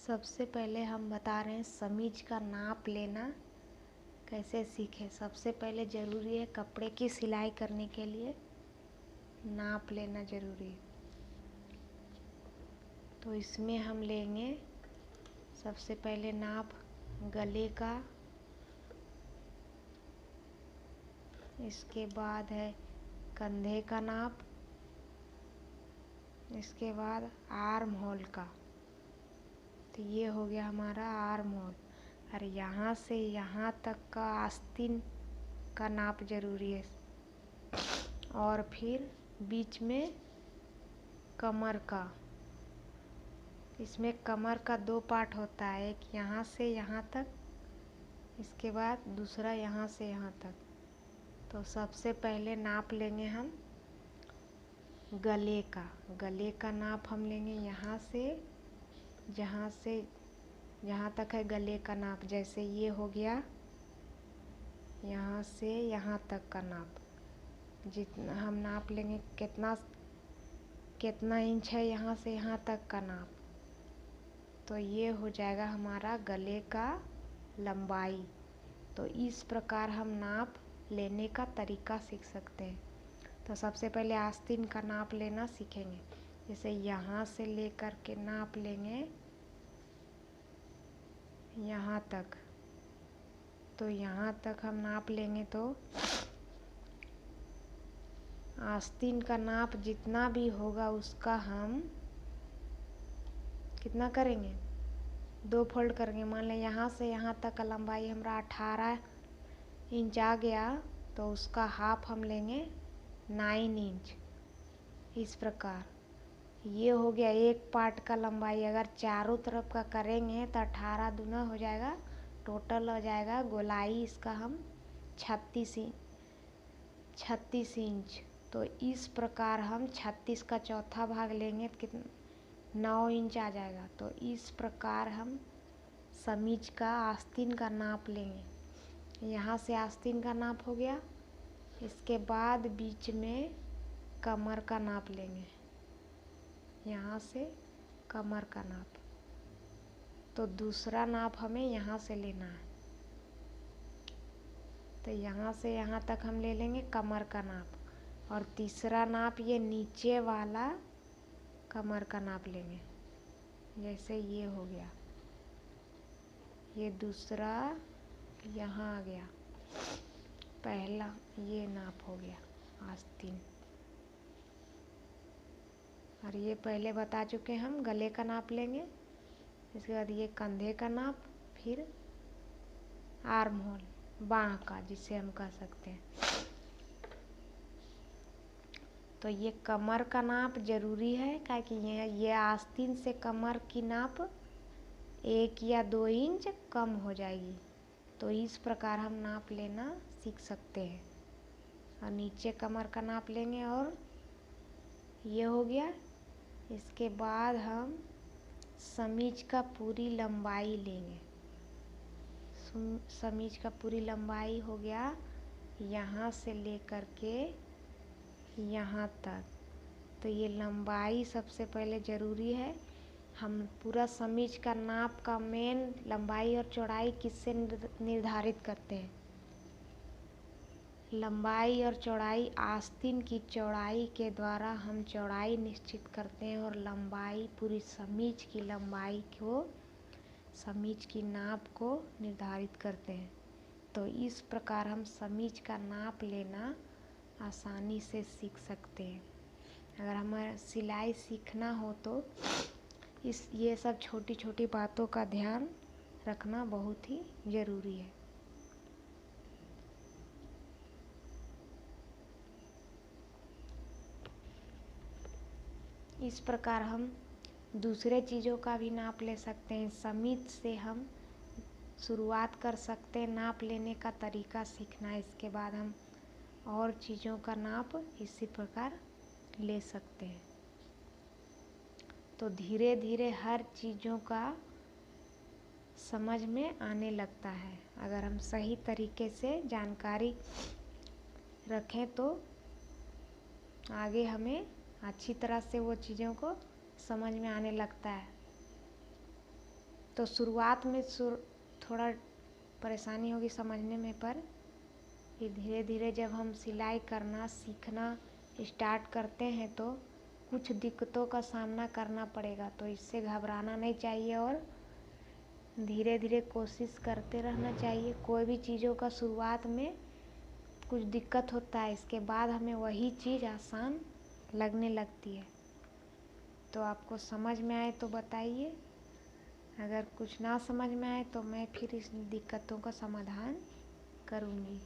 सबसे पहले हम बता रहे हैं समीज का नाप लेना कैसे सीखें। सबसे पहले ज़रूरी है कपड़े की सिलाई करने के लिए नाप लेना ज़रूरी है। तो इसमें हम लेंगे सबसे पहले नाप गले का, इसके बाद है कंधे का नाप, इसके बाद आर्म होल का। तो ये हो गया हमारा आर्म होल। और यहाँ से यहाँ तक का आस्तीन का नाप ज़रूरी है। और फिर बीच में कमर का, इसमें कमर का 2 पार्ट होता है, एक यहाँ से यहाँ तक, इसके बाद दूसरा यहाँ से यहाँ तक। तो सबसे पहले नाप लेंगे हम गले का। गले का नाप हम लेंगे यहाँ से जहाँ तक है गले का नाप। जैसे ये हो गया यहाँ से यहाँ तक का नाप, जितना हम नाप लेंगे कितना इंच है यहाँ से यहाँ तक का नाप। तो ये हो जाएगा हमारा गले का लंबाई। तो इस प्रकार हम नाप लेने का तरीका सीख सकते हैं। तो सबसे पहले आस्तीन का नाप लेना सीखेंगे। जैसे यहाँ से लेकर के नाप लेंगे यहाँ तक। तो यहाँ तक हम नाप लेंगे तो आस्तीन का नाप जितना भी होगा उसका हम कितना करेंगे, 2 फोल्ड करेंगे। मान लें यहाँ से यहाँ तक का लंबाई हमारा 18 इंच आ गया, तो उसका हाफ हम लेंगे 9 इंच। इस प्रकार ये हो गया एक पार्ट का लंबाई। अगर चारों तरफ का करेंगे तो 18 दूना हो जाएगा, टोटल हो जाएगा गोलाई इसका हम 36 इंच। तो इस प्रकार हम 36 का चौथा भाग लेंगे तो कितना 9 इंच आ जाएगा। तो इस प्रकार हम समीज का आस्तीन का नाप लेंगे। यहाँ से आस्तीन का नाप हो गया। इसके बाद बीच में कमर का नाप लेंगे, यहाँ से कमर का नाप। तो दूसरा नाप हमें यहाँ से लेना है। तो यहाँ से यहाँ तक हम ले लेंगे कमर का नाप। और तीसरा नाप ये नीचे वाला कमर का नाप लेंगे। जैसे ये हो गया, ये दूसरा यहाँ आ गया, पहला ये नाप हो गया आस्तीन। और ये पहले बता चुके हम गले का नाप लेंगे। इसके बाद ये कंधे का नाप, फिर आर्म होल बाँह का जिसे हम कह सकते हैं। तो ये कमर का नाप ज़रूरी है, क्योंकि ये आस्तीन से कमर की नाप 1 या 2 इंच कम हो जाएगी। तो इस प्रकार हम नाप लेना सीख सकते हैं। और नीचे कमर का नाप लेंगे और ये हो गया। इसके बाद हम समीज का पूरी लंबाई लेंगे। समीज का पूरी लंबाई हो गया यहाँ से लेकर के यहाँ तक। तो ये लंबाई सबसे पहले ज़रूरी है। हम पूरा समीज का नाप का मेन लंबाई और चौड़ाई किससे निर्धारित करते हैं? लंबाई और चौड़ाई आस्तीन की चौड़ाई के द्वारा हम चौड़ाई निश्चित करते हैं और लंबाई पूरी समीज की लंबाई को, समीज की नाप को निर्धारित करते हैं। तो इस प्रकार हम समीज का नाप लेना आसानी से सीख सकते हैं। अगर हमें सिलाई सीखना हो तो ये सब छोटी छोटी बातों का ध्यान रखना बहुत ही ज़रूरी है। इस प्रकार हम दूसरे चीज़ों का भी नाप ले सकते हैं। समीज से हम शुरुआत कर सकते हैं नाप लेने का तरीका सीखना। इसके बाद हम और चीज़ों का नाप इसी प्रकार ले सकते हैं। तो धीरे धीरे हर चीज़ों का समझ में आने लगता है। अगर हम सही तरीके से जानकारी रखें तो आगे हमें अच्छी तरह से वो चीज़ों को समझ में आने लगता है। तो शुरुआत में थोड़ा परेशानी होगी समझने में, पर फिर धीरे धीरे जब हम सिलाई करना सीखना स्टार्ट करते हैं तो कुछ दिक्कतों का सामना करना पड़ेगा। तो इससे घबराना नहीं चाहिए और धीरे धीरे कोशिश करते रहना चाहिए। कोई भी चीज़ों का शुरुआत में कुछ दिक्कत होता है, इसके बाद हमें वही चीज़ आसान लगने लगती है। तो आपको समझ में आए तो बताइए, अगर कुछ ना समझ में आए तो मैं फिर इस दिक्कतों का समाधान करूँगी।